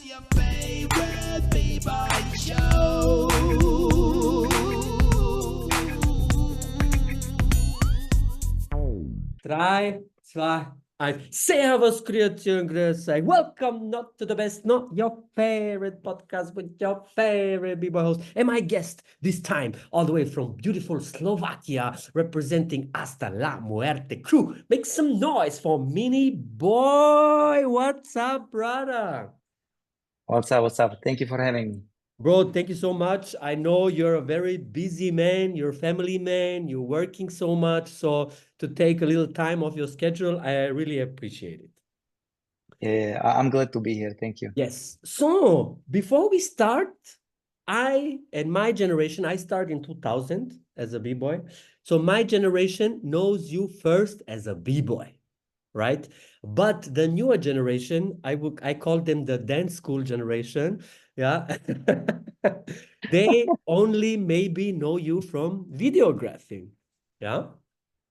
your favorite Bboyshow. Drei, zwei, eins. Servus, grüezi und grüß euch. Welcome not to the best, not your favorite podcast with your favorite Bboy host. And my guest this time, all the way from beautiful Slovakia, representing Hasta La Muerte Crew. Make some noise for Miniboj. What's up, brother? What's up? What's up? Thank you for having me. Bro, thank you so much. I know you're a very busy man, you're a family man, you're working so much. So to take a little time off your schedule, I really appreciate it. Yeah, I'm glad to be here. Thank you. Yes. So before we start, I and my generation, I started in 2000 as a B-boy. So my generation knows you first as a B-boy, right? But the newer generation, I call them the dance school generation. Yeah. They only maybe know you from videographing. Yeah.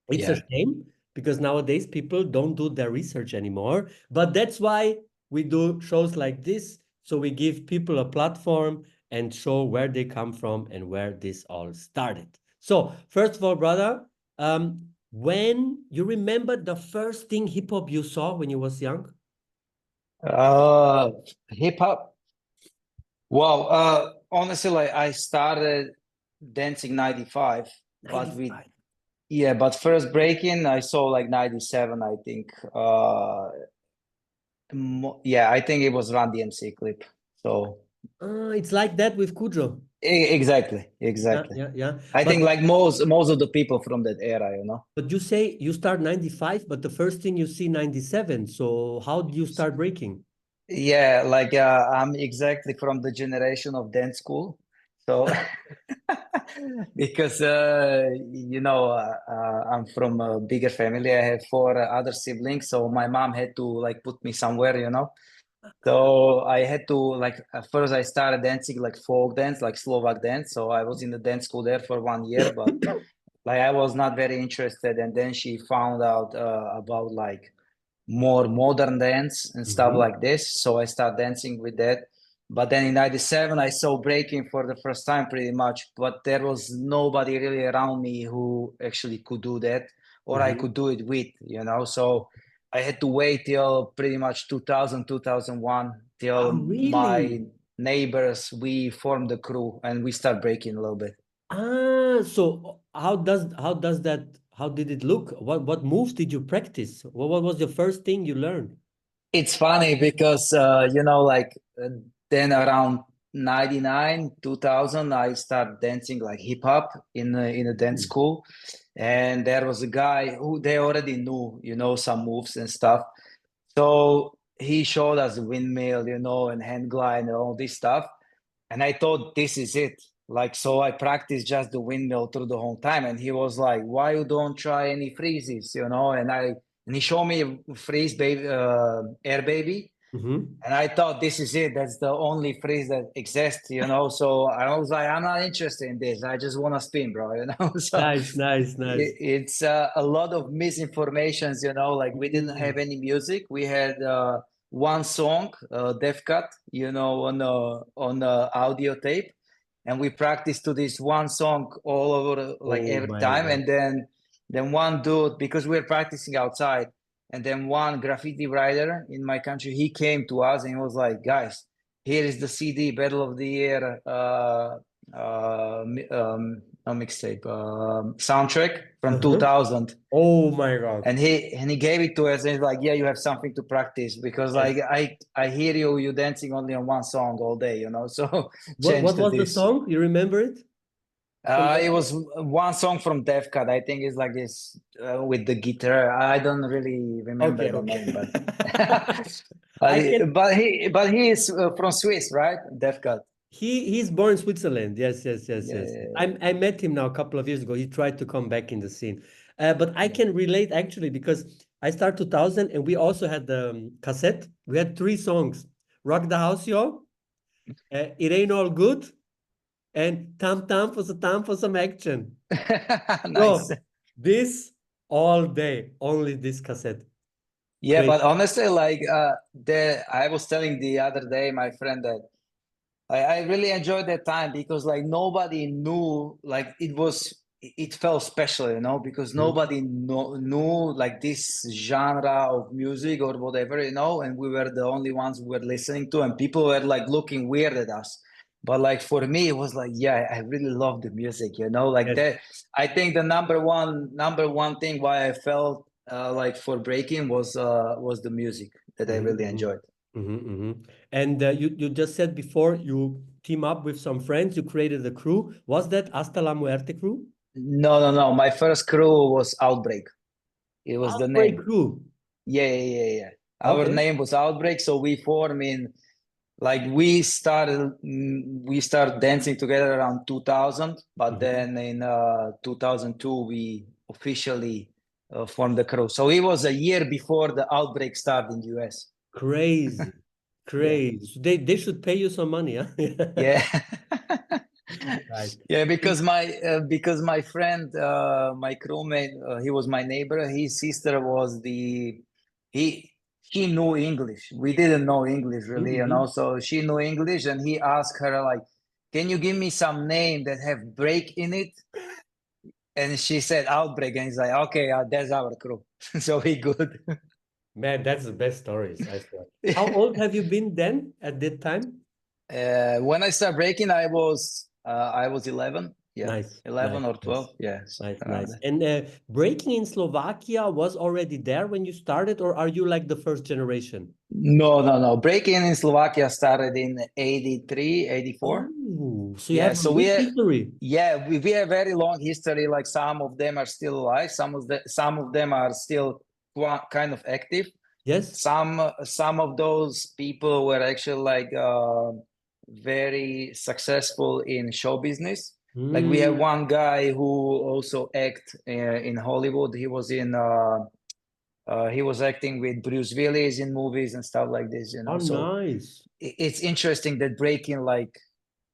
It's a Yeah. shame because nowadays people don't do their research anymore. But that's why we do shows like this. So we give people a platform and show where they come from and where this all started. So first of all, brother, when you remember the first thing hip hop you saw when you was young? Hip hop. Well, honestly, like I started dancing 95, but with 95. but first breaking I saw like 97, I think. Yeah, I think it was Run DMC clip. So It's like that with Kudro. exactly. Yeah. I But think like most of the people from that era, you know. but you say you start 95, but the first thing you see 97. So how do you start breaking? Yeah, like I'm exactly from the generation of dance school. So because I'm from a bigger family. I have four other siblings, so my mom had to like put me somewhere, you know. So I had to like at first I started dancing like folk dance, like Slovak dance. So I was in the dance school there for 1 year, but like I was not very interested. And then she found out about like more modern dance and stuff like this. So I started dancing with that. But then in 97, I saw breaking for the first time pretty much, but there was nobody really around me who actually could do that or I could do it with, you know. So I had to wait till pretty much 2000, 2001 till Really? my neighbors, we formed the crew and we start breaking a little bit. So how did it look? What moves did you practice? What was the first thing you learned? It's funny because then around 99 2000 I started dancing like hip hop in a dance school, and there was a guy who they already knew, you know, some moves and stuff. So he showed us windmill, you know, and hand glide and all this stuff, and I thought this is it. Like, so I practiced just the windmill through the whole time, and he was like, why you don't try any freezes, you know? And he showed me a freeze baby, air baby. And I thought this is it. That's the only freeze that exists, you know? So I was like, I'm not interested in this. I just want to spin, bro, you know? So Nice. it's a lot of misinformations, you know? Like we didn't have any music. We had one song, Def Cut, you know, on audio tape, and we practiced to this one song all over like every time. God. And then one dude, because we were practicing outside, and then one graffiti writer in my country, he came to us and he was like, guys, here is the CD Battle of the Year mixtape soundtrack from 2000. Oh my God. And he gave it to us and he's like, yeah, you have something to practice because like I hear you dancing only on one song all day, you know. So What was the this. song? You remember it? It was one song from Def Cut. I think it's like this with the guitar. I don't really remember the name, but he is from Swiss, right? Def Cut. He's born in Switzerland. Yes. Yeah. I met him now a couple of years ago. He tried to come back in the scene. But I can relate actually because I started 2000 and we also had the cassette. We had 3 songs. Rock the House, Yo. It Ain't All Good. And time for some action. Nice. So this all day, only this cassette. Yeah, Great. but honestly, like I was telling the other day, my friend, that I really enjoyed that time because like nobody knew, like it felt special, you know, because Mhm. nobody knew like this genre of music or whatever, you know, and we were the only ones who were listening to, and people were like looking weird at us. But like for me, it was like, yeah, I really love the music, you know, like Yes. that. I think the number one thing why I felt like for breaking was the music that I Mhm, really mhm, enjoyed. mhm, mhm. And you just said before you team up with some friends, you created a crew. Was that Hasta La Muerte Crew? No, no, no. My first crew was Outbreak. It was the Outbreak name. Crew. Yeah, yeah, yeah, yeah. Our Okay. name was Outbreak, so we formed in like we started dancing together around 2000, but Mhm. then in 2002 we officially formed the crew. So it was a year before the outbreak started in the US. Crazy. Yeah. Crazy. So they should pay you some money, huh? Yeah. Right. Yeah, because my friend, my crewmate, he was my neighbor. His sister was he he knew English. We didn't know English really, you know. Mhm. So she knew English, and he asked her like, "Can you give me some name that have break in it?" And she said Outbreak, and he's like, "Okay, that's our crew." So we good. Man, that's the best stories, I swear. How old have you been then at that time? When I started breaking, I was 11. Yeah, Nice, nice, 11 or nice, 12. Yeah, nice, something around nice. there. And breaking in Slovakia was already there when you started, or are you like the first generation? No, no, no. Breaking in Slovakia started in 83, 84. Oh, so you Yeah, have a so good history. we have very long history. Like some of them are still alive, some of them are still kind of active. Yes? Some of those people were actually like very successful in show business. Like we have Mm. one guy who also act in Hollywood. He was acting with Bruce Willis in movies and stuff like this, you Oh, know. So nice. it's interesting that breaking like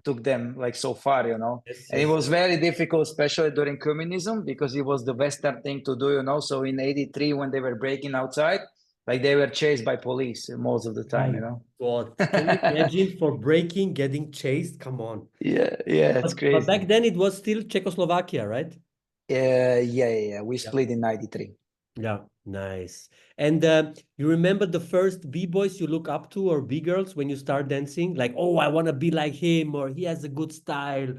took them like so far, you know. Yes, And it yes, was yes. very difficult, especially during communism, because it was the Western thing to do, you know. So in 83, when they were breaking outside, like they were chased by police most of the time, My you know. God. Can you imagine for breaking, getting chased? Come on. Yeah, yeah, it's But crazy. back then it was still Czechoslovakia, right? Yeah, yeah, yeah. We Yeah. split in 93. Yeah, nice. And you remember the first B-boys you look up to or B-girls when you start dancing? Like, oh, I want to be like him, or he has a good style.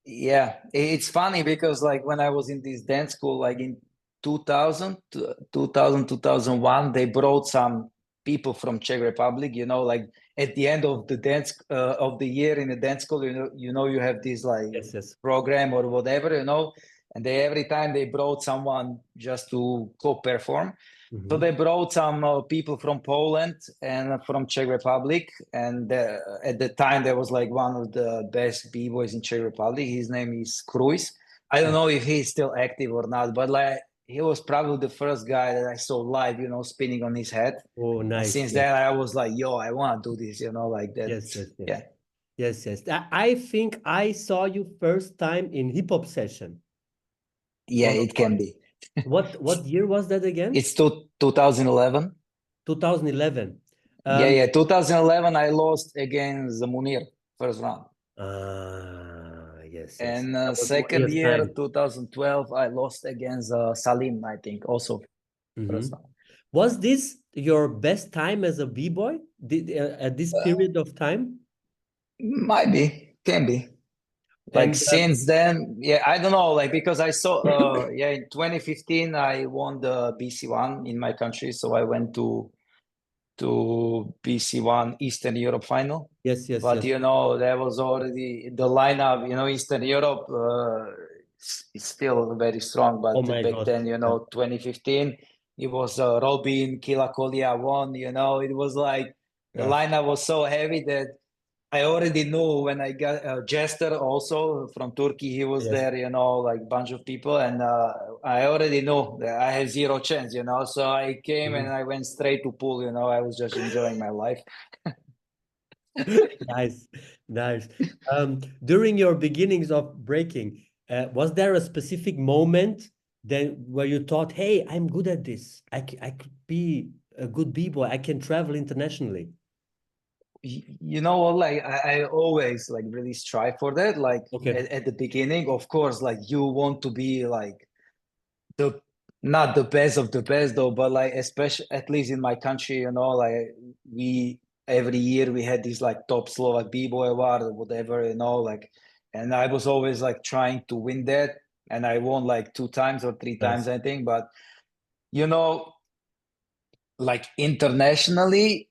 Yeah, it's funny because like when I was in this dance school, like in 2000, 2001, they brought some people from Czech Republic, you know, like at the end of the dance of the year in the dance school, you know, you have this like Yes, yes. program or whatever, you know, and they every time they brought someone just to co-perform. So Mhm. they brought some people from Poland and from Czech Republic, and at the time there was like one of the best b-boys in Czech Republic. His name is Cruz. I don't Yeah. know if he's still active or not, but like he was probably the first guy that I saw live, you know, spinning on his head. Oh, And nice. since Yes, then I was like, yo, I want to do this, you know, like that. yes, yes, yes. Yeah, Yes, yes. I think I saw you first time in hip hop session yeah, on a it can party. be. What year was that again? It's 2011. 2011. Yeah, Um, yeah, 2011. I lost against the Munir first round. yes, yes. And That was second Munir's year, time. 2012, I lost against Salim, I think, also first Mhm. round. Was this your best time as a b-boy at this period of time? Might be, can be. Like And since then, yeah, I don't know, like because I saw, yeah, in 2015, I won the BC1 in my country. So I went to BC1 Eastern Europe final. yes, yes, But yes. you know, there was already the lineup, you know, Eastern Europe is still very strong. Oh But my back God. then, you Yeah. know, 2015, it was Robin, Kila Kolia won, you know, it was like the Yeah. lineup was so heavy that I already knew when I got Jester also from Turkey, he was Yes. there, you know, like bunch of people. And I already knew that I had zero chance, you know. So I came and Mhm. I went straight to pool, you know, I was just enjoying my life. Nice, nice. During your beginnings of breaking, was there a specific moment then where you thought, "Hey, I'm good at this. I could be a good b-boy, I can travel internationally. You know what, like I always like really strive for that. Like Okay. at the beginning, of course, like you want to be like the not the best of the best though, but like especially at least in my country, you know, like we every year we had this like top Slovak B-boy award or whatever, you know, like, and I was always like trying to win that, and I won like 2 times or 3 times, Nice. I think. But you know, like internationally,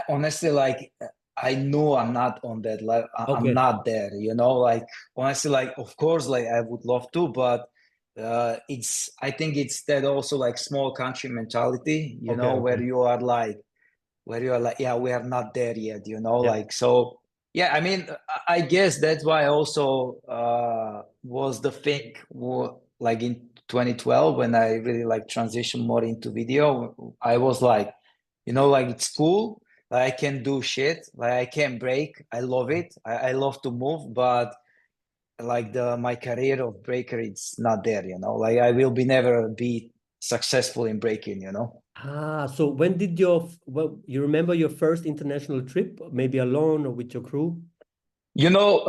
honestly, like I know I'm not on that level. I'm Okay. not there, you know. Like honestly, like of course, like I would love to, but it's I think it's that also like small country mentality, you Okay. know, Okay. where you are like, yeah, we are not there yet, you know, Yeah. like so. Yeah, I mean, I guess that's why also was the thing like in 2012 when I really like transitioned more into video. I was like, you know, like it's cool. Like I can do shit. Like I can break. I love it. I love to move, but like the my career of breaker, it's not there. You know, like I will be never be successful in breaking. You know. Ah, so when did well, you remember your first international trip, maybe alone or with your crew? You know,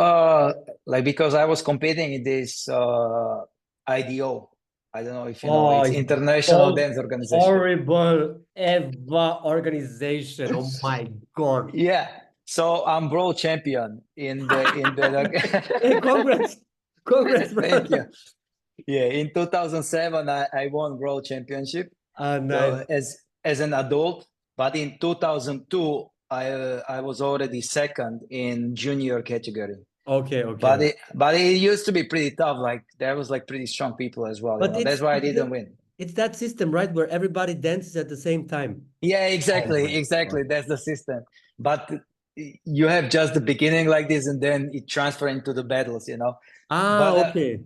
like because I was competing in this IDO. I don't know if you know. Oh, It's it's International most Dance Organization. horrible ever organization. Oh my God. Yeah. So I'm world champion in Hey, the. congrats. Congrats, Thank you. brother. Yeah, in 2007, I won world championship. Ah, nice. So as an adult, but in 2002, I was already second in junior category. Okay, okay. But it used to be pretty tough. Like there was like pretty strong people as well. You But know, that's why I didn't win. it's that system, right? Where everybody dances at the same time. Yeah, Oh my exactly. God. That's the system. But you have just the beginning like this, and then it transfer into the battles. You know, Ah, but okay.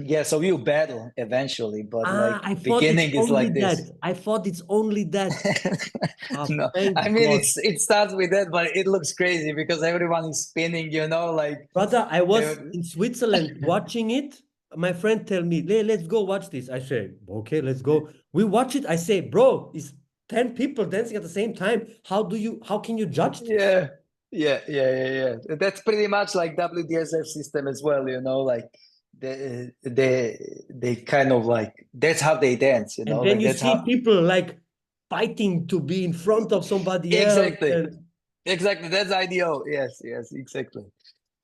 yeah, so you battle eventually, but Ah, like I thought it's beginning is only like that. this. I thought it's only that. Ah, No, I thank mean God. it starts with that, but it looks crazy because everyone is spinning, you know, like Brother, I was uh, in Switzerland watching it. My friend tell me, let's go watch this. I say, okay, let's go. We watch it. I say, bro, it's 10 people dancing at the same time. How can you judge this? yeah, yeah. That's pretty much like WDSF system as well, you know, like they kind of like that's how they dance, you know, And then like you that's see how people like fighting to be in front of somebody else. exactly. And Exactly, that's ideal. Yes, exactly.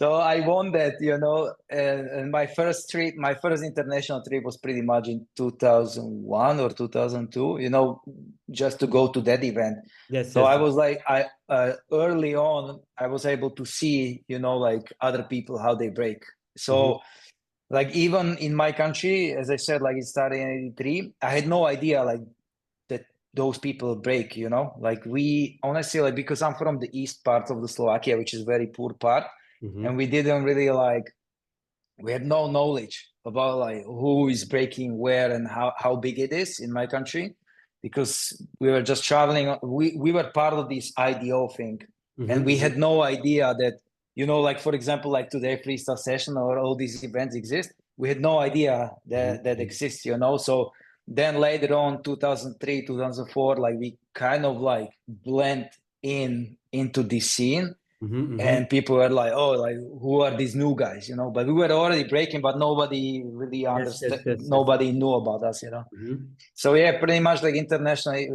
So I won that, you know, and my first trip, my first international trip was pretty much in 2001 or 2002, you know, just to go to that event. yes, So I yes. was like, I early on, I was able to see, you know, like other people how they break. Mhm, So like even in my country, as I said, like it started in '83, I had no idea like that those people break, you know, like we honestly like because I'm from the east part of the Slovakia, which is very poor part, and mhm. we didn't really like we had no knowledge about like who is breaking where and how big it is in my country because we were just traveling. We were part of this IDO thing, and Mhm, we mhm, had no idea that you know, like for example, like today freestyle session or all these events exist. We had no idea mhm, that mhm. exists, you know. So then later on, 2003, 2004, like we kind of like blend in into this scene, Mhm, mhm. and people were like, "Oh, like who are these new guys?" You know, but we were already breaking, but nobody really Yes, yes, understood. yes, yes. Nobody knew about us, you know. Mhm, So yeah, pretty much like internationally,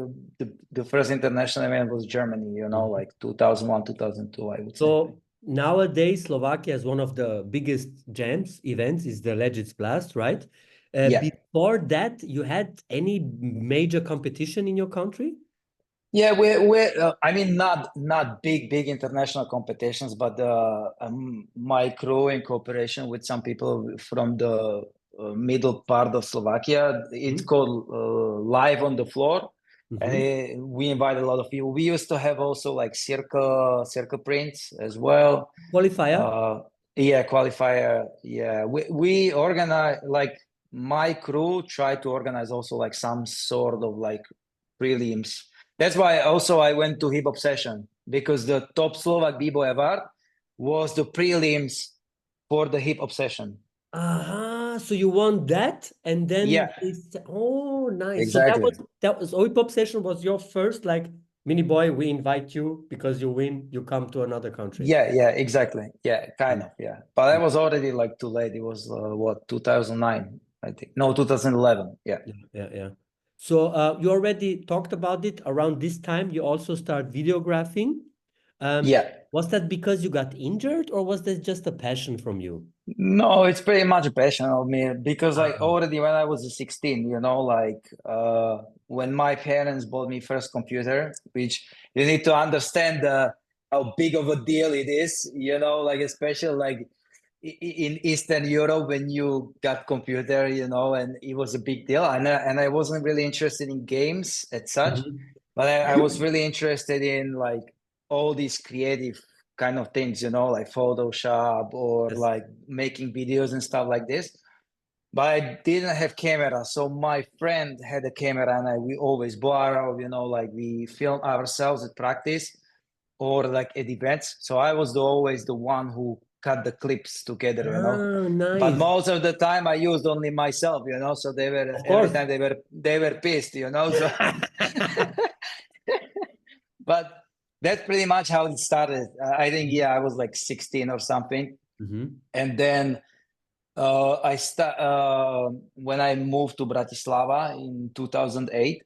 the first international event was Germany, you know, mhm. like 2001, 2002, I would say. So nowadays, Slovakia is one of the biggest jams events, is the Legends Blast, right? Yeah, Before that, you had any major competition in your country? yeah, we I mean, not big international competitions, but my crew in cooperation with some people from the middle part of Slovakia, it's Mhm, called Live on the Floor, and mhm. we invite a lot of people. We used to have also like circle prints as well. Qualifier? Uh, yeah, qualifier. Yeah, we organize like my crew try to organize also like some sort of like prelims. That's why also I went to Hip Hop Session because the top Slovak B-Boy award was the prelims for the Hip Hop Session. Aha, so you won that, and then Yeah, oh, nice. So exactly. that was Hip Hop Session was your first like mini boy. We invite you because you win. You come to another country. Yeah, exactly. Yeah, kind of. Yeah, but I was already like too late. It was what, 2009, I think. No, 2011. Yeah. Yeah. So you already talked about it. Around this time, you also start videographing. Yeah. Was that because you got injured, or was that just a passion from you? No, it's pretty much a passion of me because like Ah. already when I was 16, like when my parents bought me first computer, which you need to understand how big of a deal it is, like especially like in Eastern Europe when you got computer, and it was a big deal. And I wasn't really interested in games as such, Mhm. but I was really interested in like all these creative kind of things, like Photoshop or Yes. like making videos and stuff like this. But I didn't have camera, so my friend had a camera, and we always borrow, like we film ourselves at practice or like at events. So I was always the one who cut the clips together. Ah, But nice. most of the time I used only myself. So they were Of every course. time they were pissed. So but that's pretty much how it started. I think, yeah, I was like 16 or something. Mhm. And then when I moved to Bratislava in 2008,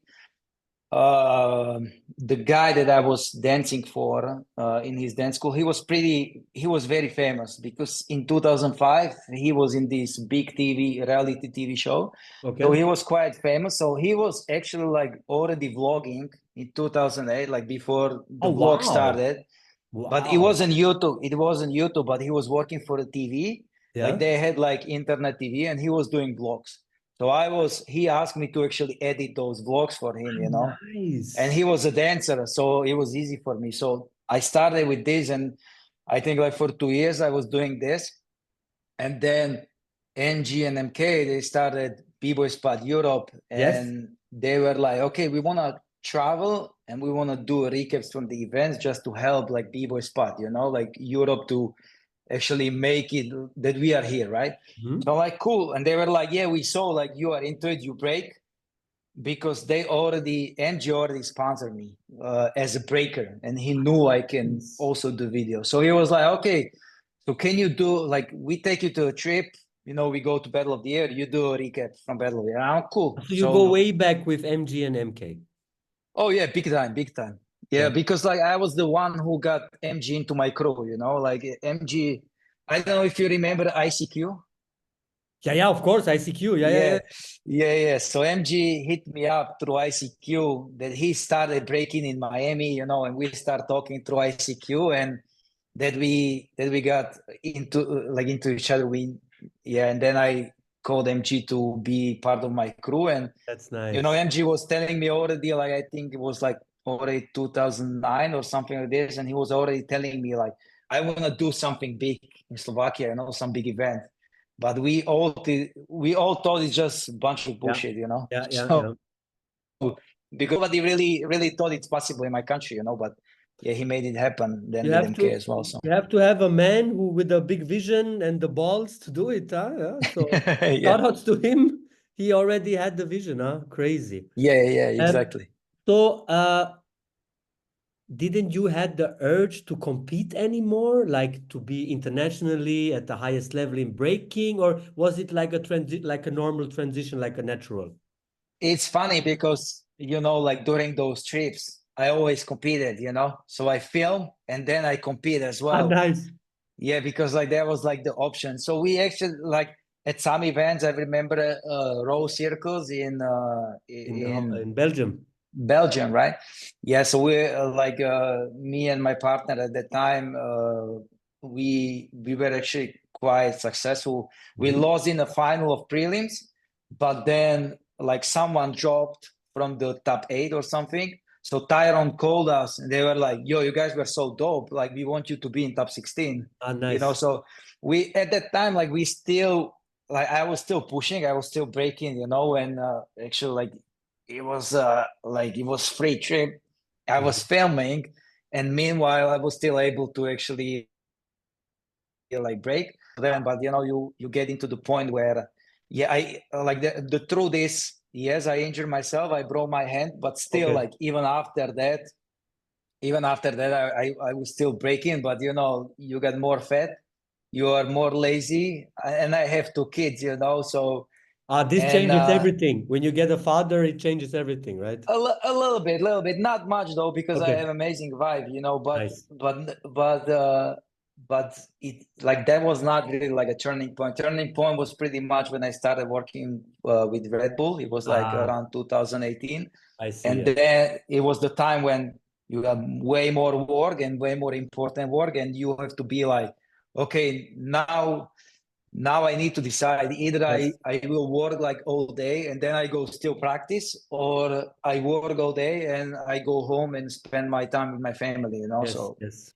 the guy that I was dancing for in his dance school, he was very famous because in 2005 he was in this big reality TV show. So Okay. he was quite famous. So he was actually like already vlogging in 2008, like before Oh, the vlog wow. started. But it Wow. wasn't YouTube. It wasn't YouTube, but he was working for a TV. Like Yeah. they had like internet TV, and he was doing vlogs. So he asked me to actually edit those vlogs for him. And Nice. he was a dancer, so it was easy for me. So I started with this, and I think like for 2 years I was doing this. And then NG and MK, they started B-Boy Spot Europe, Yes. and they were like, okay, we want to travel and we want to do recaps from the events just to help like B-Boy Spot, like Europe to actually make it that we are here, right? Mhm. So I'm like, cool. And they were like, yeah, we saw like you are into it, you break, because MG already sponsored me as a breaker, and he knew I can Nice. also do video. So he was like, okay, so can you do like we take you to a trip, we go to Battle of the Year, you do a recap from Battle of the Year. I'm cool. So you go So way back with MG and MK. oh yeah, big time, big time. Yeah, Yeah. because like I was the one who got MG into my crew, like MG. I don't know if you remember ICQ. Yeah, of course. ICQ. Yeah. Yeah. So MG hit me up through ICQ that he started breaking in Miami, and we start talking through ICQ, and that we got into each other. And then I called MG to be part of my crew, and That's nice. MG was telling me already, like I think it was like already 2009 or something like this, and he was already telling me like I want to do something big in Slovakia, some big event. But we all thought it's just a bunch of Yeah. bullshit. Yeah. So because nobody really thought it's possible in my country. But yeah, he made it happen then You with have MK to as well. So you have to have a man who with a big vision and the balls to do it, huh? Yeah. So yeah, shout outs to him. He already had the vision, huh? Crazy. yeah, Um, exactly. so didn't you had the urge to compete anymore, like to be internationally at the highest level in breaking, or was it like like a normal transition, like a natural? It's funny because like during those trips I always competed. So I film and then I compete as Ah, well. nice. Yeah, because like that was like the option. So we actually like at some events I remember row circles in In Belgium. Belgium, right? Yeah, so we like me and my partner at that time, we were actually quite successful. We Mhm. lost in the final of prelims, but then like someone dropped from the top 8 or something. So Tyrone called us and they were like, "Yo, you guys were so dope. Like we want you to be in top 16." Ah, nice. So we at that time like we still like I was still pushing, I was still breaking, and actually like it was free trip. I was Mhm. filming, and meanwhile I was still able to actually like break. Then, but you get into the point where Yeah, I like the truth is, yes, I injured myself. I broke my hand, but still, Okay. like even after that, I was still breaking. But you know, you get more fat, you are more lazy, and I have two kids, you know, so This and changes everything. When you get a father, it changes everything, right? a little bit, not much though, because I Okay. have amazing vibe, you know. Nice. But it like that was not really like a turning point. Turning point was pretty much when I started working with Red Bull. It was like Ah, around 2018, I see. and Yeah. then it was the time when you have way more work and way more important work, and you have to be like, okay, now I need to decide either Yes. I will work like all day and then I go still practice, or I work all day and I go home and spend my time with my family, you know. Yes. So Yes.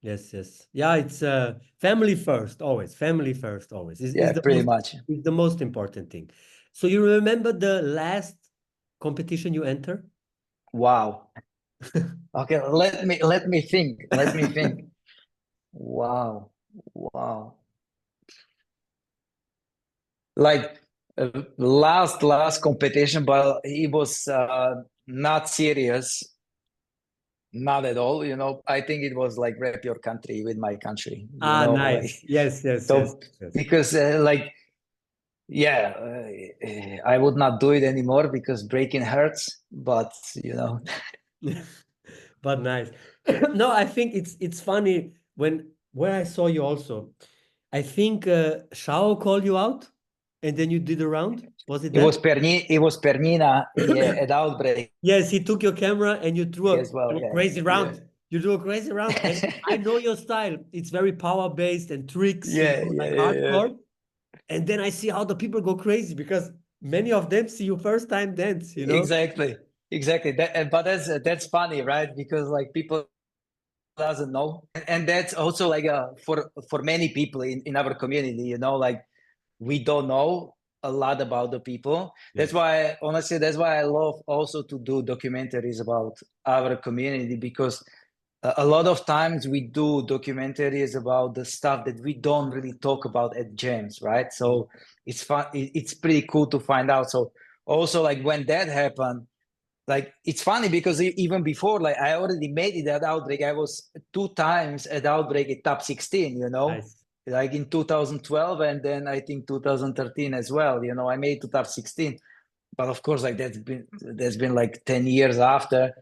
Yes. Yes. Yeah. It's family first, always. Family first, always. Is yeah, the pretty most much. is the most important thing. So you remember the last competition you enter? Wow. Okay, let me think. Let me think. Wow. Wow. Like last competition, but it was not serious. Not at all, you know. I think it was like rep your country with my country, you know, like Nice. Yes. Yes. Yes. so Yes. because like yeah, I would not do it anymore because breaking hurts, but you know. But nice. No, I think it's funny when I saw you also. I think Shao called you out, and then you did a round. Was it that? It was Pernina, yeah, at Outbreak Yes, he took your camera and you as well. threw a Yeah, crazy yeah. round. You do a crazy round, and I know your style. It's very power based and tricks, Yeah, yeah, like yeah, yeah. hardcore. And then I see how the people go crazy because many of them see you first time dance. Exactly. Exactly. But that's funny, right? Because like people doesn't know. And that's also like for many people in our community, you know, like we don't know a lot about the people. That's Yes. why, honestly, that's why I love also to do documentaries about our community, because a lot of times we do documentaries about the stuff that we don't really talk about at jams, right? So it's fun. It's pretty cool to find out. So also like when that happened, like it's funny because even before, like I already made it at Outbreak. I was two times at Outbreak at top 16, you know, Nice. like in 2012 and then I think 2013 as well. You know, I made it to top 16, but of course, like that's been like 10 years after.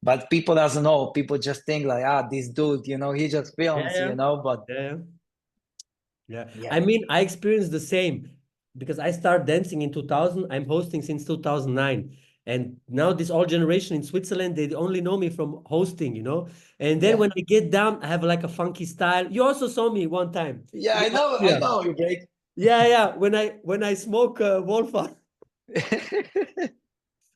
But people doesn't know. People just think like, this dude, you know, he just Yeah, films, yeah. you know. But Yeah. Yeah. yeah, I mean, I experienced the same because I started dancing in 2000. I'm hosting since 2009. And now this old generation in Switzerland, they only know me from hosting. And then yeah, when I get down, I have like a funky style. You also saw me one time yeah. in I Austria. know you break. Yeah, yeah. When I smoke Wolfa,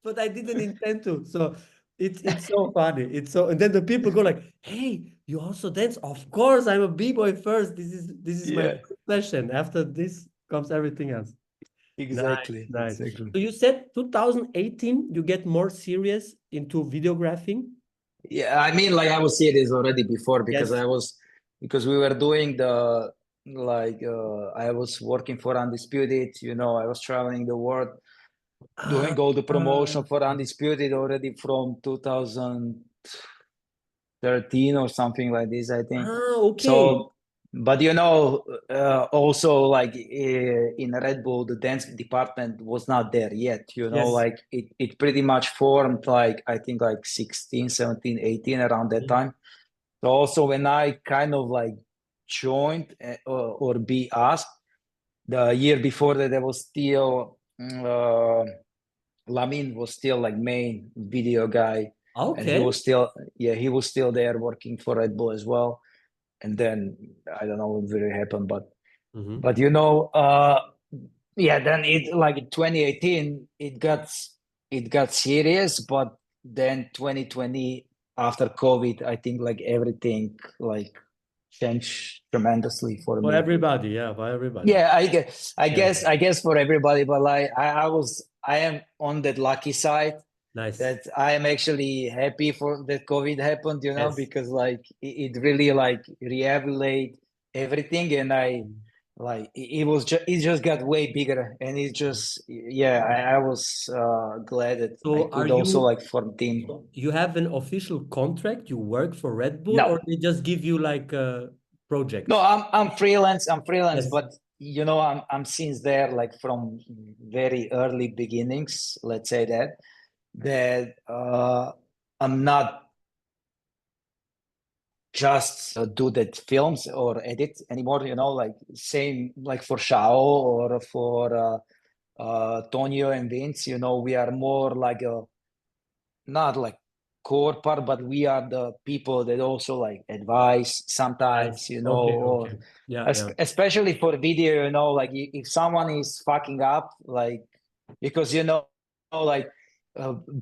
but I didn't intend to. So it's so funny. And then the people go like, "Hey, you also dance?" Of course, I'm a b-boy first. This is my Yeah, first session. After this comes everything else. Nice, exactly, nice. exactly. So you said 2018 you get more serious into videographing? Yeah, I mean, like I was serious already before Yes. because we were doing the like I was working for Undisputed, you know, I was traveling the world Ah, doing all the promotion ah, for Undisputed already from 2013 or something like this, I think. okay. So, but you know, also like in Red Bull, the dance department was not there yet, you know, Yes. like it pretty much formed like, I think like 16, 17, 18 around that Mhm. time. So also when I kind of like joined or be asked, the year before that, there was still Lamin was still like main video guy, and he Okay. was still he was still there working for Red Bull as well. And then I don't know what really happened, Mhm. but you know, then it like in 2018 it got serious, but then 2020 after COVID, I think like everything like changed tremendously for For me. everybody, yeah, for everybody. Yeah, I Yeah. guess, I guess for everybody, but like I am on that lucky side Nice. that I am actually happy for that COVID happened, you know, Yes. because like it really like rehabilitate everything, and I like it just got way bigger, and it just yeah, I was glad that I So are could also you like form team. you have an official contract? You work for Red Bull, No, or they just give you like no, projects? I'm freelance. I'm freelance, Yes. but you know, I'm since there like from very early beginnings. Let's say that I'm not just do that films or edit anymore. You know, like same like for Shao or for Tonio and Vince. You know, we are more like a not like core part, but we are the people that also like advise Nice. sometimes. You know, Okay, or okay. Yeah, yeah. especially for video. You know, like if someone is fucking up, like because you know, like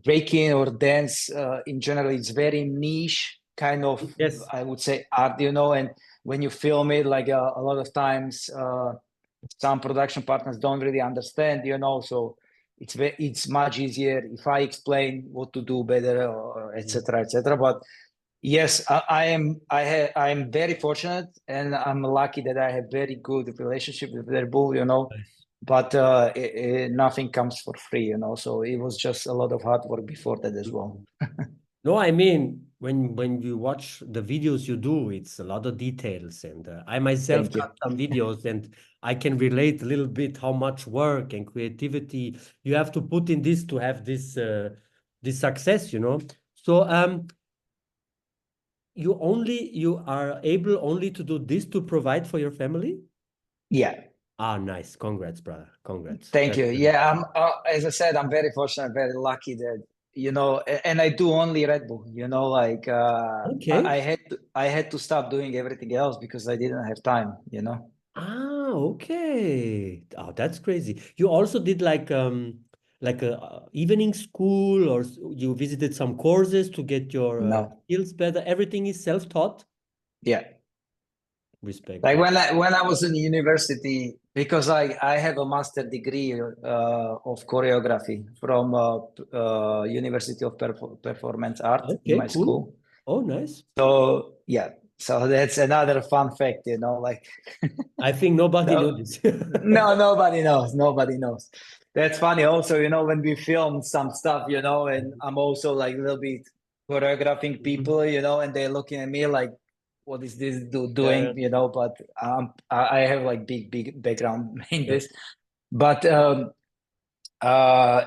breaking or dance in general, it's very niche kind of, Yes. I would say, art. You know, and when you film it, like a lot of times. Some production partners don't really understand, you know, so it's much easier if I explain what to do better, or etc. etc. But yes, I am very fortunate, and I'm lucky that I have very good relationship with Red Bull, you know. Nice. But nothing comes for free, you know. So it was just a lot of hard work before that as well. No, I mean, when you watch the videos you do, it's a lot of details, and I myself Thank you. got some videos, and I can relate a little bit how much work and creativity you have to put in this to have this success, you know. So you are able only to do this to provide for your family? Yeah. Ah, nice. Congrats, brother. Congrats. Thank That's you. Yeah, I'm as I said, I'm very fortunate, very lucky that you know, and I do only Red Bull. You know, like okay. I had to stop doing everything else because I didn't have time. You know, Ah, okay. Oh, that's crazy. You also did like a evening school, or you visited some courses to get your no, skills better. Everything is self-taught. yeah. Respect. Like Yeah. when I was in university, because I have a master degree of choreography from University of Performance Art in Okay, my cool. school. Oh, nice. So yeah, so that's another fun fact. You know, like. I think nobody knew No, this. no, nobody knows. Nobody knows. That's funny. Also, you know, when we film some stuff, you know, and I'm also like a little bit choreographing Mhm. people, you know, and they're looking at me like, "What is this Yeah, doing?" You know, but I have like big background in yeah. this. But uh,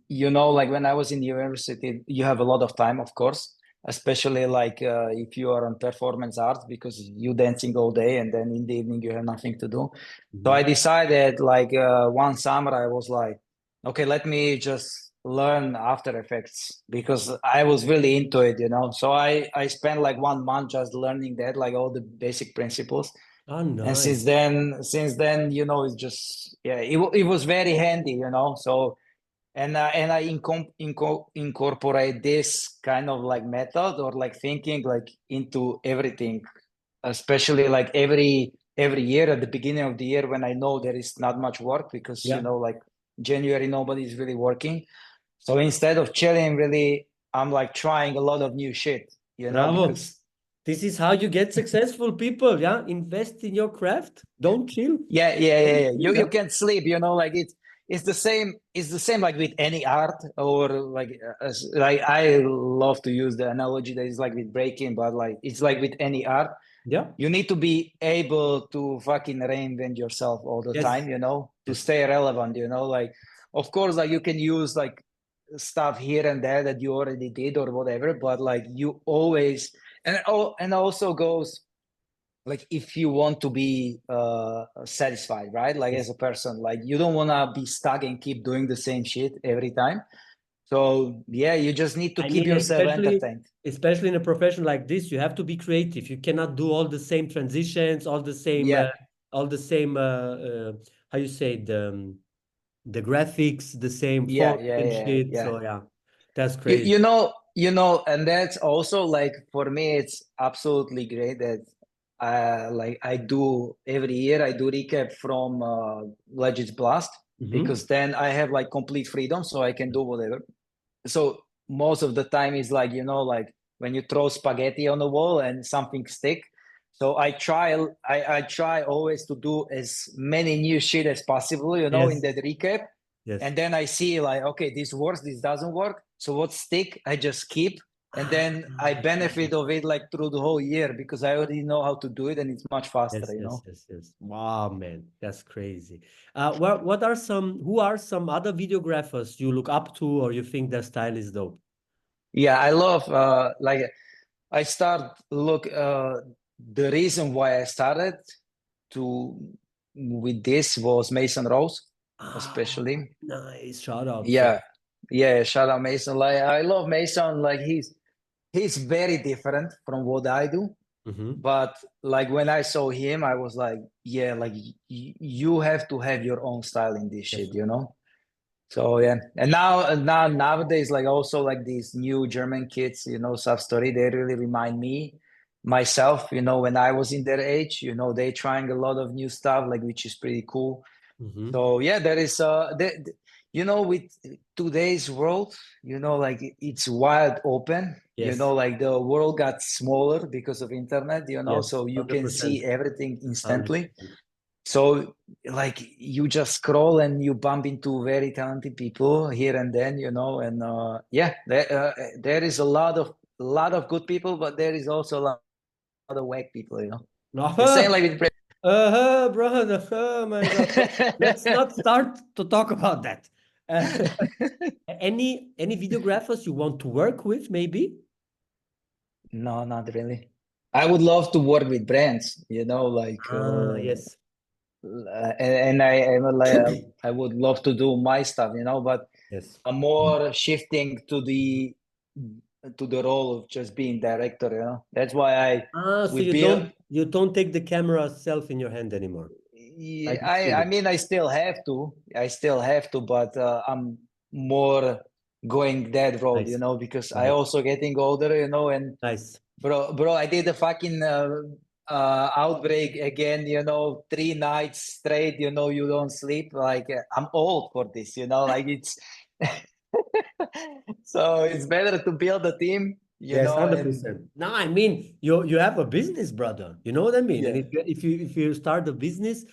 you know, like when I was in university, you have a lot of time, of course, especially like if you are on performance art because you dancing all day and then in the evening you have nothing to do. So I Mhm. decided like one summer I was like, okay, let me just learn After Effects because I was really into it, you know. So I spent like 1 month just learning that, like all the basic principles. Ah, And nice. since then, you know, it's just yeah, it was very handy, you know. So and I incorporate this kind of like method or like thinking like into everything, especially like every year at the beginning of the year when I know there is not much work because you Yeah. know like January nobody is really working. So instead of chilling, really, I'm like trying a lot of new shit, you know, Bravo. because This is how you get successful people. Yeah. Invest in your craft. Don't chill. yeah. Don't chill. You Yeah. can't sleep, you know, like it's the same like with any art or like like I love to use the analogy that is like with breaking, but like it's like with any art. Yeah. You need to be able to fucking reinvent yourself all the Yes. time, you know, to Yes. stay relevant, you know, like of course like you can use like stuff here and there that you already did or whatever, but like you always and also goes like if you want to be satisfied, right, like as Yes. a person, like you don't want to be stuck and keep doing the same shit every time. So yeah, you just need to I keep mean, yourself entertained. especially in a profession like this, you have to be creative. You cannot do all the same transitions, Yeah, all the same, how you say the graphics, the same yeah, font yeah, and yeah, shit. yeah. So yeah, that's you, crazy. you know you know and that's also like for me it's absolutely great that like I do every year I do recap from Legends Blast Hmm. because then I have like complete freedom so I can do whatever. So most of the time is like, you know, like when you throw spaghetti on the wall and something stick. So I try always to do as many new shit as possible, you know, in Yes. that recap. Yes. And then I see like, okay, this works, this doesn't work. So what stick, I just keep. And then I benefit of it like through the whole year because I already know how to do it and it's much faster, Yes, you yes, know. yes, yes. Wow, man, that's crazy. What are who are some other videographers you look up to or you think their style is dope? Yeah, I love like I start look the reason why I started to with this was Mason Rose, Ah, especially. nice. Shout out. Yeah, yeah, shout out Mason. Like I love Mason. Like he's very different from what I do. Mm-hmm. But like when I saw him, I was like, yeah, like you have to have your own style in this shit, you know? So yeah, and now nowadays, like also like these new German kids, you know, Sub Story, they really remind me myself, you know, when I was in their age, you know, they trying a lot of new stuff, like which is pretty cool. Mm-hmm. So yeah, there is you know, with today's world, you know, like it's wide open. You Yes. know, like the world got smaller because of internet, you know, Yes. so you can 100%. see everything instantly. 100%. So like you just scroll and you bump into very talented people here and then, you know, and yeah, there is a lot of good people, but there is also a lot of whack people, you know. The same like with Brother. Oh my God. Let's not start to talk about that. Any videographers you want to work with, maybe? No, not really. I would love to work with brands, you know, like Yes. and I would love to do my stuff, you know, but Yes. I'm more shifting to the role of just being director, you know. That's why I So we build. you don't take the camera self in your hand anymore. Yeah, Like you feel I it. mean, I still have to. I still have to, but I'm more going that road, you Nice. know, because I Nice. also getting older, you know, and Nice. bro, I did a fucking outbreak again, you know, 3 nights straight, you know, you don't sleep. Like I'm old for this, you know, like it's so it's better to build a team, you Yes, know, and 100%. No, I mean you have a business, brother. You know what I mean? And yeah, if you start a business,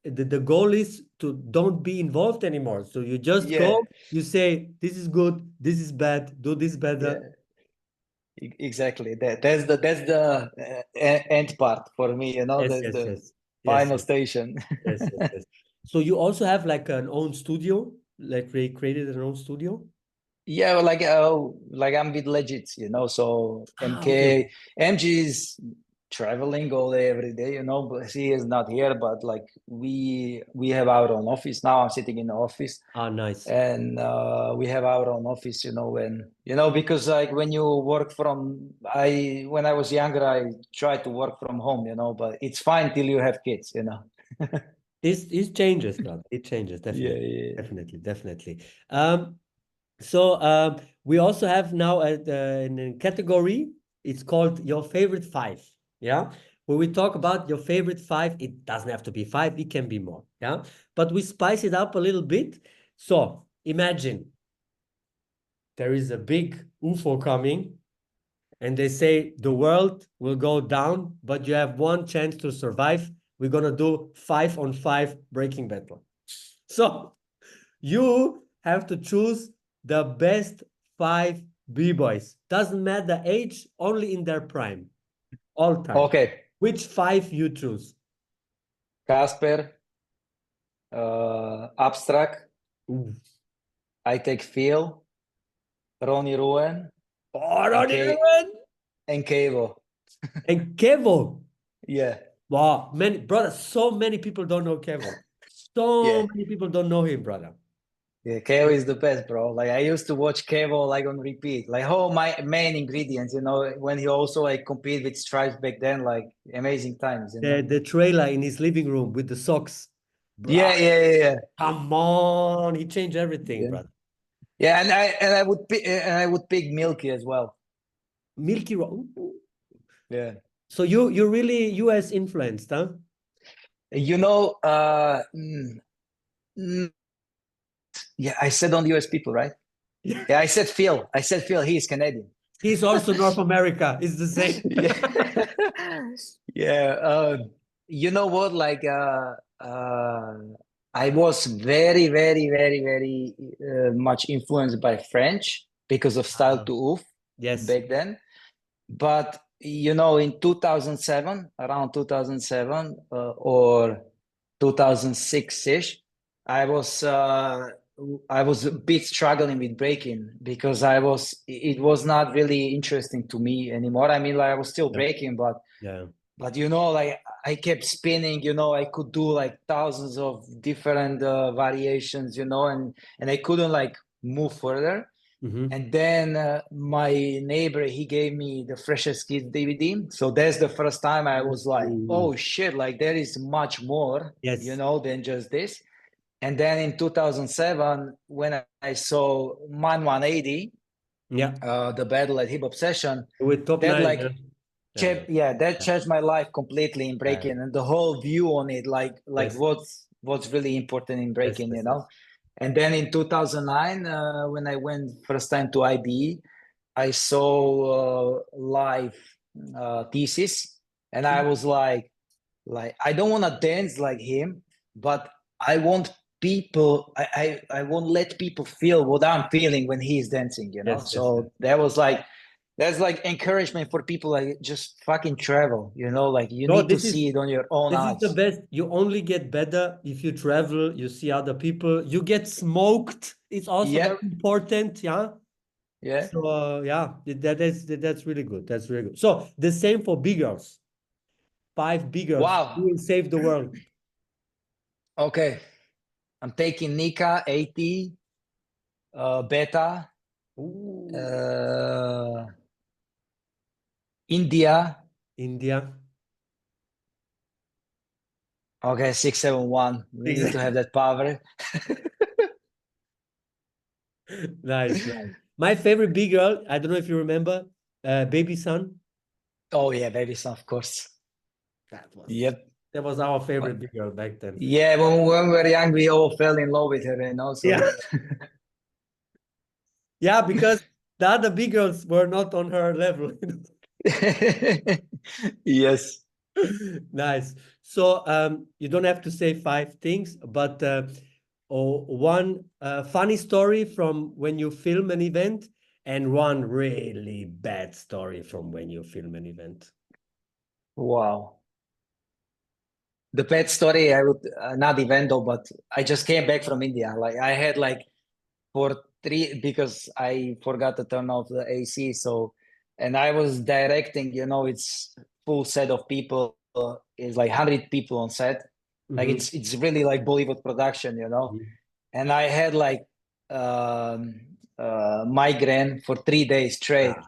the goal is to don't be involved anymore. So you just yeah, go, you say, this is good, this is bad, do this better. yeah, exactly. That's the end part for me, you know, Yes, that's yes, the yes. Yes, final yes, station. yes, yes, yes. So you also have like an own studio, like they created an own studio? Yeah, well, like I'm with Legits, you know. So Okay, okay. MG is traveling all day every day, you know, but he is not here. But like we have our own office now. I'm sitting in the office, Nice. and we have our own office, you know. And you know, because like when you work from, I when I was younger, I tried to work from home, you know, but it's fine till you have kids, you know. It changes, brother. It changes, Yeah, definitely, yeah, definitely, definitely. So we also have now a category. It's called your favorite five. Yeah, where we talk about your favorite five. It doesn't have to be five. It can be more. Yeah, but we spice it up a little bit. So imagine there is a big UFO coming, and they say the world will go down, but you have one chance to survive. We're gonna do 5-on-5 breaking battle. So you have to choose the best five B-boys. Doesn't matter age, only in their prime, all time. Okay, Which five you choose? Casper, Abstract. Ooh. I take Phil, Ronnie Ruan, Oh, and Ronnie K Ruben! and Kevo. And Kevo. Yeah, Wow, many brother, so many people don't know Kevo. So yeah, many people don't know him, brother. yeah. Kevo is the best, bro. Like I used to watch Kevo like on repeat. Like all my main ingredients, you know, when he also like compete with Stripes back then, like amazing times, you know. The trailer in his living room with the socks. Bro, Yeah, yeah, yeah, yeah. come on. He changed everything, Yeah, brother. yeah, and I would pick Milky as well. Milky Rock. Yeah. So you're really US influenced, huh? You know, mm, yeah, I said on US people, right? Yeah, I said Phil. I said Phil. He is Canadian. He's also North America. It's the same. Yeah. Yeah, you know what? Like, I was very, very, very, very much influenced by French because of Style Ah, to Ouf yes. back then. But you know, in 2007, around 2007 or 2006-ish, I was uh, I was a bit struggling with breaking because it was not really interesting to me anymore. I mean, like I was still Yeah. breaking, Yeah. but you know, like I kept spinning, you know, I could do like thousands of different variations, you know, and I couldn't like move further. Mm-hmm. And then my neighbor, he gave me the Freshest Kids DVD. So that's the first time I was like, Mm. oh shit, like there is much more, you Yes. know, than just this. And then in 2007, when I saw Man 180, Yeah. the battle at Hip Hop Session, With top that nine. like Yeah. Yeah. yeah, that Yeah. changed my life completely in Yeah. breaking and the whole view on it, like Yes. what's really important in Yes. breaking, you Yes. know. Yes. And then in 2009, when I went first time to IBE, I saw live thesis, and I was like I don't want to dance like him, but I want people. I won't let people feel what I'm feeling when he's dancing. You know, Yes. Yes. Yes. so that was like that's like encouragement for people. Like just fucking travel. You know, like you No, need to see it on your own this is the eyes. best. You only get better if you travel, you see other people, you get smoked. It's also Yeah, very important, yeah. yeah. So yeah, that's really good. That's really good. So the same for big girls. Five big girls who Wow. will save the world. Okay, I'm taking Nika 80, Beta, Ooh, uh, India. India. Okay, 671. We need to have that power. Nice, nice. My favorite big girl, I don't know if you remember, Baby Son. Oh yeah, baby son, of course. That was Yep. that was our favorite big girl back then. Yeah, when we were young, we all fell in love with her, you know. So Yeah. Yeah, because the other big girls were not on her level. yes. Nice. So you don't have to say five things, but one funny story from when you film an event and one really bad story from when you film an event. Wow. The pet story, I would not even though, but I just came back from India. Like I had like for three because I forgot to turn off the AC. So, and I was directing. You know, it's full set of people. It's like 100 people on set. Like Mhm. it's really like Bollywood production. You know, Mhm. and I had like um, migraine for 3 days straight, Ah,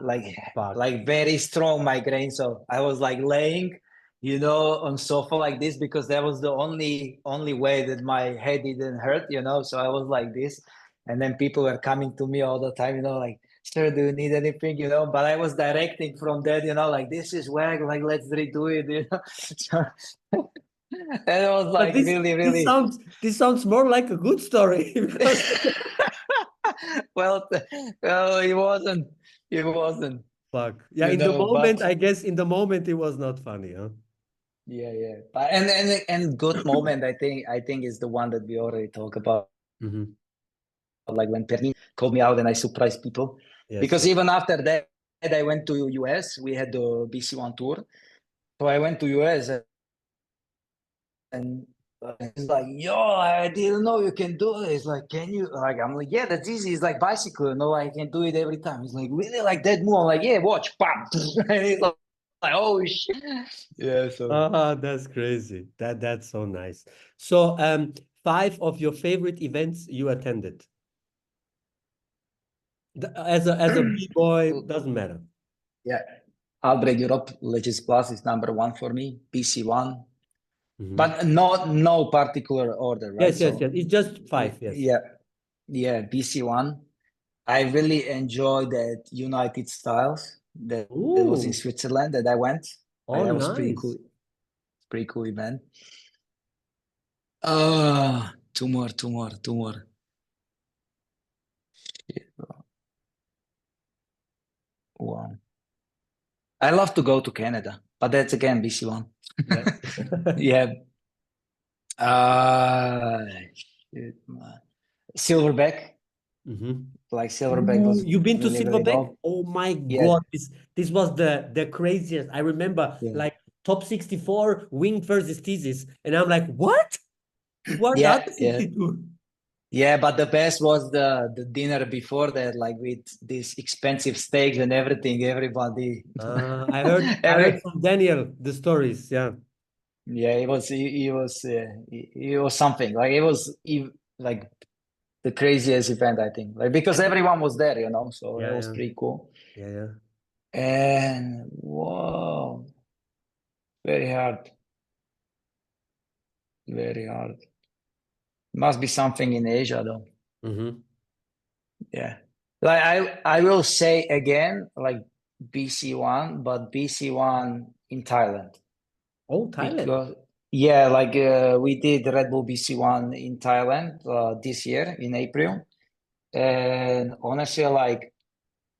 fuck. like very strong migraine. So I was like laying, you know, on sofa like this because that was the only way that my head didn't hurt, you know. So I was like this, and then people were coming to me all the time, you know, like, "Sir, do you need anything?" You know, but I was directing from that, you know, like this is wag, like let's redo it, you know. So, and it was But like really, really. this sounds more like a good story because well, well, it wasn't. It wasn't. fuck. Yeah, You in the know, moment, but I guess in the moment it was not funny, huh? yeah, yeah. But and good moment. I think is the one that we already talked about. Mhm. Like when Pernin called me out and I surprised people. Yes, Because yes. even after that, I went to US. We had the BC1 tour. So I went to US and he's like, yo, I didn't know you can do it. He's like, can you? Like, I'm like, yeah, that's easy. It's like bicycle. You know, I can do it every time. He's like, really like that move? I'm like, yeah, watch. Bam. And he's like, oh, shit. Yeah, so. Ah, that's crazy. That's so nice. So, five of your favorite events you attended. As a b-boy, doesn't matter. Yeah. Albred Europe Legends Plus is number one for me. PC1. Mhm. But no particular order, right? Yes, yes, So yes. It's just five, yes. yeah, yeah, BC1. I really enjoy that United Styles that was in Ooh, Switzerland that I went. oh, That was pretty cool. nice. Pretty cool event. Two more, two more, two more. Wow. I love to go to Canada. but that's again BC1. Yeah. Yeah. Shit, man. Silverback, Mhm. like Silverback was You've been to really, really Silverback? dope. Oh my Yeah, God, this was the craziest. I remember yeah, like top 64 wing versus thesis, and I'm like, what? What the yeah, other yeah. 62? Yeah, but the best was the dinner before that, like with these expensive steaks and everything. Everybody, I heard every from Daniel the stories. Yeah. yeah, it was something. Like it was like the craziest event, I think. Like because everyone was there, you know, so it Yeah, was yeah, pretty cool. yeah, yeah. And whoa, very hard, very hard. Must be something in Asia though. Mm-hmm. Yeah. Like I will say again, like BC1, but BC1 in Thailand. Oh, Thailand. Because yeah, like we did Red Bull BC1 in Thailand this year in April. And honestly, like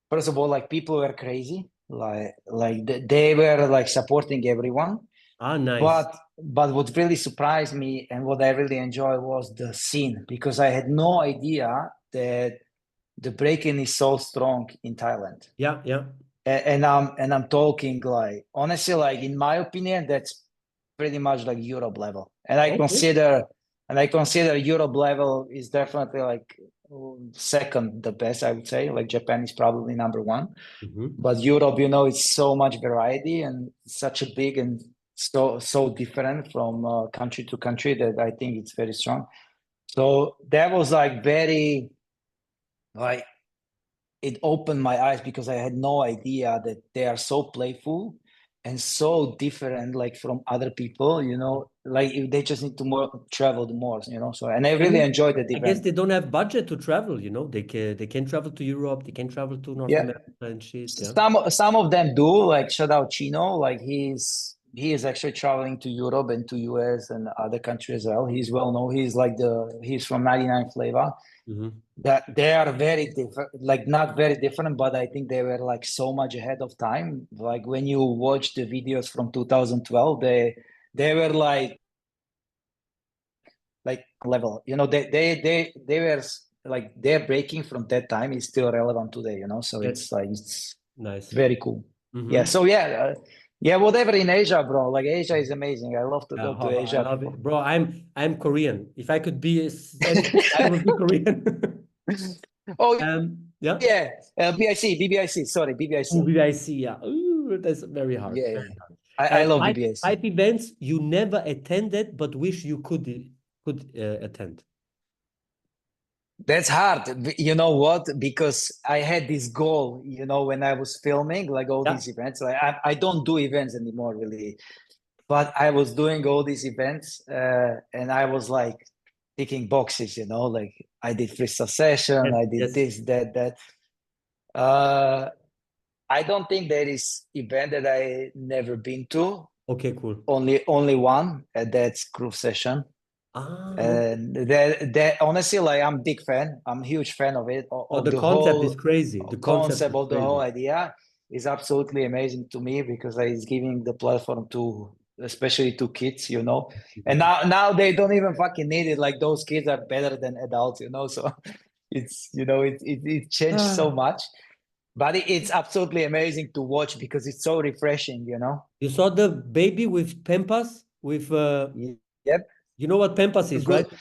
first of all, like people were crazy. They were like supporting everyone. Ah, nice. But what really surprised me and what I really enjoyed was the scene because I had no idea that the breaking is so strong in Thailand. Yeah, yeah. And I'm talking like honestly, like in my opinion, that's pretty much like Europe level. Okay. And I consider Europe level is definitely like second the best, I would say. Like Japan is probably number one. Mm-hmm. But Europe, you know, it's so much variety and such a big and so different from country to country that I think it's very strong. So that was like very like it opened my eyes because I had no idea that they are so playful and so different like from other people, you know, like they just need to travel more, you know. So and I I really mean, enjoyed that I guess event. they don't have budget to travel, you know. They can travel to Europe, they can travel to North Yeah. America and shit. Yeah. Some of them do, like shout out Chino, like he is actually traveling to Europe and to US and other countries as well. He's well known. He's from 99 Flavor. Mm-hmm. That they are very different, like not very different, but I think they were like so much ahead of time. Like when you watch the videos from 2012, they were like level, you know, they were like their breaking from that time is still relevant today, you know. So That, it's like it's nice. very cool. Yeah. Mm-hmm. So yeah, yeah, whatever in Asia, bro. Like Asia is amazing. I love to Yeah, go to I Asia. love it, bro. I'm Korean. If I could be anything, I would be Korean. Oh Yeah. yeah, BBIC. Sorry, Ooh, BBIC. VIC, yeah. Ooh, that's very hard. Yeah, Very yeah. hard. I love Five, BBIC. five events you never attended but wish you could attend. That's hard. You know what? Because I had this goal, you know, when I was filming like all Yeah. these events. Like I don't do events anymore really, but I was doing all these events and I was like ticking boxes, you know, like I did freestyle session, Yes. I did Yes. this, that. Uh, I don't think there is event that I never been to. Okay, cool. Only one, and that's groove session. Okay. And that honestly, like I'm big fan. I'm a huge fan of it, Oh, of the the concept is whole crazy. The concept concept is of the whole crazy. idea is absolutely amazing to me because it's giving the platform to especially to kids, you know. And Mhm. now they don't even fucking need it. Like those kids are better than adults, you know. So it's you know it changed so Ah, much, but it's absolutely amazing to watch because it's so refreshing, you know. you saw the baby with Pampas with Yep. you know what Pampas is, right? Good.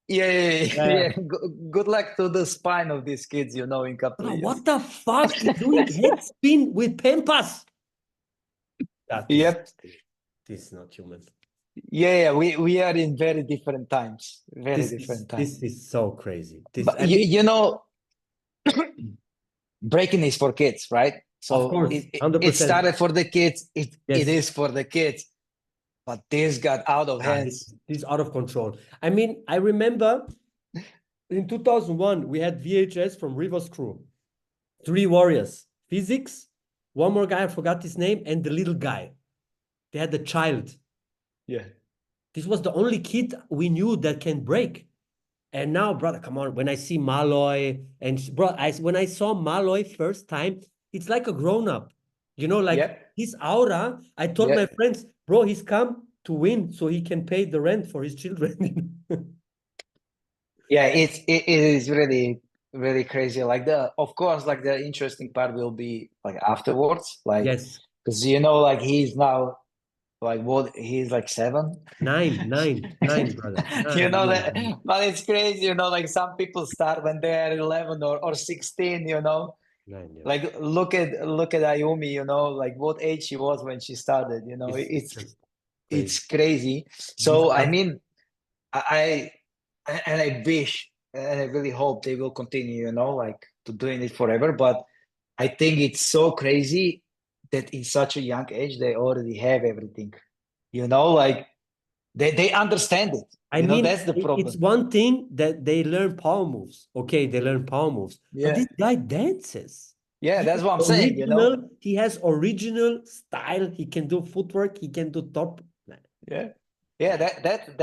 Yeah, yeah, Yeah, yeah. yeah. Yeah. Good luck to the spine of these kids, you know, in a couple of Bro, years. what the fuck? He's doing head spin with Pampas. That is Yep. this is not human. Yeah, yeah. We are in very different times. Very different times. This is so crazy. This But I mean, you know, breaking is for kids, right? of So course, it 100%. started for the kids. It Yes. is for the kids. But this got out of Ah, hands. this is out of control. I mean, I remember in 2001 we had VHS from Rivers Crew. Three warriors. Physics, one more guy, I forgot his name, and the little guy. They had the child. Yeah. This was the only kid we knew that can break. And now, brother, come on. When I see Malloy and when I saw Malloy first time, it's like a grown up. You know, like Yeah. his aura. I told Yeah. my friends, bro, he's come to win so he can pay the rent for his children. Yeah, it is really really crazy. Like of course, like the interesting part will be like afterwards, like Yes, because like he's now like what he's like 7. nine, brother. You know Nine. that, but it's crazy. Like some people start when they are 11 or 16. Nine, yeah. Like look at Ayumi. Like what age she was when she started. It's just It's crazy. crazy. So I Disgusting. mean, I and I wish and I really hope they will continue, like to doing it forever. But I think it's so crazy that in such a young age they already have everything. Like they understand it. I mean, That's the it's problem. one thing that they learn power moves. Okay, they learn power moves, but Yeah. this guy dances. Yeah, that's what I'm saying. He has original style. He can do footwork. He can do top. Yeah. Yeah,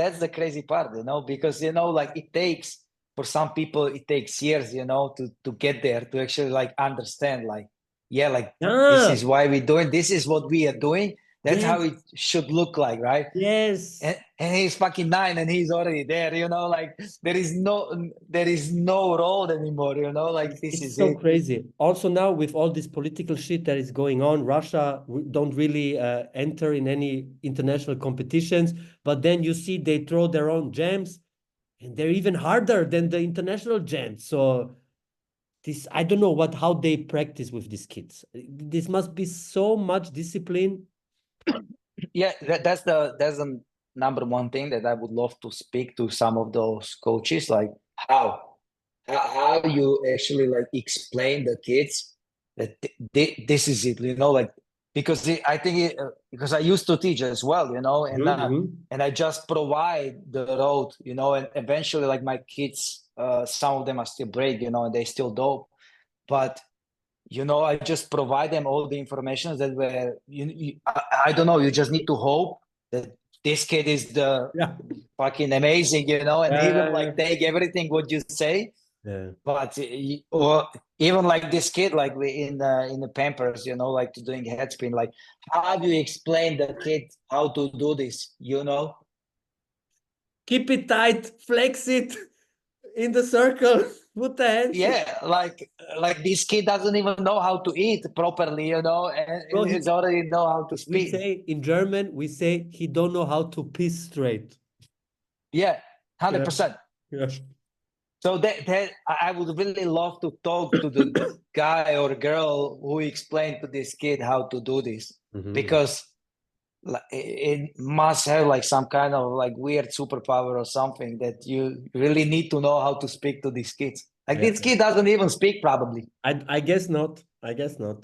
that's the crazy part, because like it takes for some people it takes years, to get there to actually like understand like yeah, like this Ah, is why we're doing this is what we are doing. That's how yes, it should look like, right? yes. And he's fucking 9 and he's already there, like there is no road anymore, like this It's is so it. crazy. Also now with all this political shit that is going on, Russia don't really enter in any international competitions. But then you see they throw their own jams, and they're even harder than the international jams. So this, I don't know how they practice with these kids. This must be so much discipline. Yeah, that's the number one thing that I would love to speak to some of those coaches, like how you actually like explain the kids that this is it, like because because I used to teach as well, Mhm. and I just provide the road, and eventually like my kids, some of them are still brave, and they still dope, but I just provide them all the information that were I don't know, you just need to hope that this kid is the Yeah. fucking amazing, and he will Yeah. like take everything what you say. Yeah. But or even like this kid, like in the Pampers, like to doing head spin, like how do you explain the kid how to do this? Keep it tight, flex it in the circle, put the hands in. Yeah, like this kid doesn't even know how to eat properly, Bro, and he's already know how to we spin. say in German, we say he don't know how to piss straight. Yeah, Yeah. 100%. Yeah. So that I would really love to talk to the guy or girl who explained to this kid how to do this, Mhm. because it must have like some kind of like weird superpower or something that you really need to know how to speak to these kids. Like Yeah. this kid doesn't even speak probably. I guess not. I guess not.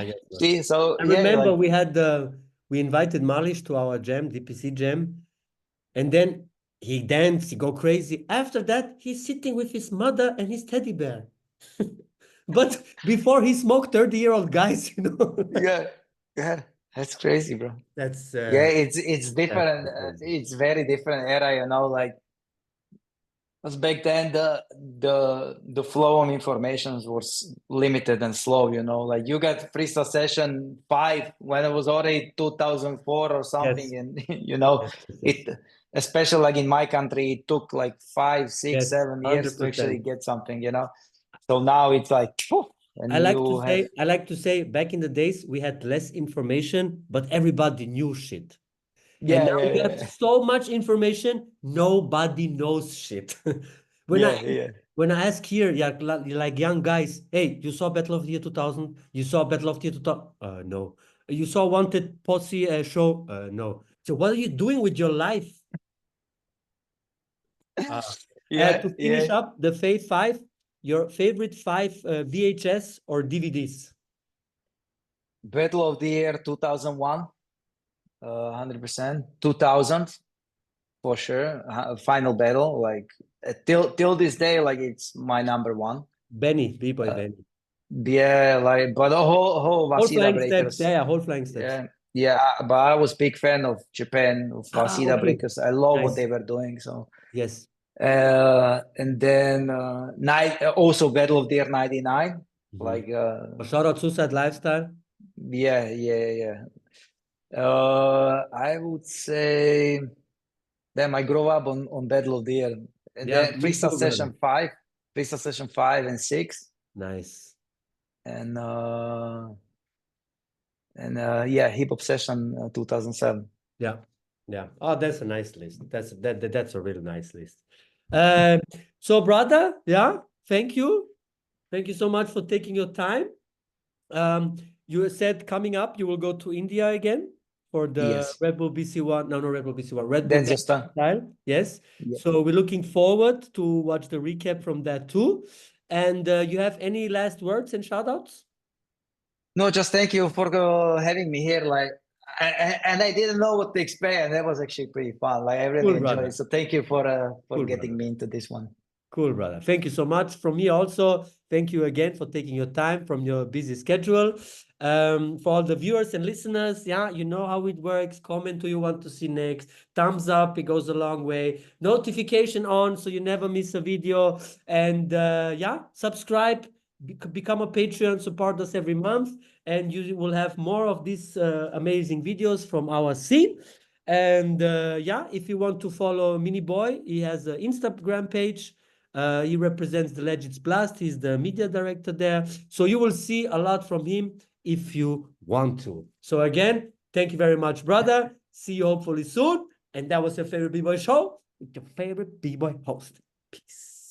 I guess not. See, so I yeah, remember like we invited Malish to our jam, DPC jam, and then he danced, he go crazy. After that, he's sitting with his mother and his teddy bear. But before he smoked 30-year-old guys, yeah, yeah, that's crazy, bro. That's Yeah, it's different. so crazy. It's very different era, like. Because back then the flow of information was limited and slow, like you got freestyle session 5 when it was already 2004 or something, Yes. and Yes, yes, it, yes. especially like in my country, it took like 5, 6, Yes, 7 years to actually 100%. get something. So now it's like poof, and you have I like to say back in the days we had less information, but everybody knew shit. And yeah, now yeah, we have yeah, so much information, nobody knows shit. When I yeah, yeah. when I ask here, yeah, like young guys, hey, you saw Battle of the Year 2000? You saw Battle of the Year 2000? No. You saw Wanted Posse show? No. So what are you doing with your life? Uh, Yeah, to finish yeah. up the Fave 5, your favorite 5 VHS or DVDs? Battle of the Year 2001, 100%. 2000. For sure. Final battle, like till this day, like it's my number one. Benny, B-Boy Uh, Benny. yeah, like but the whole Whole Wasida flying steps. Yeah, Breakers. yeah, whole flying steps. Yeah, yeah. But I was big fan of Japan, of Ah, Wasida okay. Breakers. I love what Nice. they were doing. So Yes. and then night also Battle of the Year 99. Mhm. Like Shout out Suicide Lifestyle. Yeah. I would say then I grew up on Battle of the Year. And Yeah, then me too, brother. Freestyle Session 5 and 6. Nice. And yeah, Hip Hop Session 2007. Yeah. Yeah. Oh, that's a nice list. That's a really nice list. So brother, yeah, thank you. Thank you so much for taking your time. You said coming up, you will go to India again for the Yes. Red Bull BC1. No, no, Red Bull BC1. Red Bull Then just Gangnam Style. Yes. yeah. So we're looking forward to watch the recap from that too. And you have any last words and shout outs? No, just thank you for having me here. Like, and I didn't know what to expect, and that was actually pretty fun. Like, I really Cool, enjoyed brother. it. So thank you for Cool, getting brother. me into this one. Cool, brother. Thank you so much. From me also, thank you again for taking your time from your busy schedule. For all the viewers and listeners, yeah, you know how it works. Comment who you want to see next. Thumbs up, it goes a long way. Notification on so you never miss a video. And yeah, subscribe, become a Patreon, support us every month. And you will have more of these amazing videos from our scene. And yeah, if you want to follow Miniboj, he has an Instagram page. He represents the Legends Blast. He's the media director there. So you will see a lot from him if you want to. So again, thank you very much, brother. See you hopefully soon. And that was your favorite B-Boy show with your favorite B-Boy host. Peace.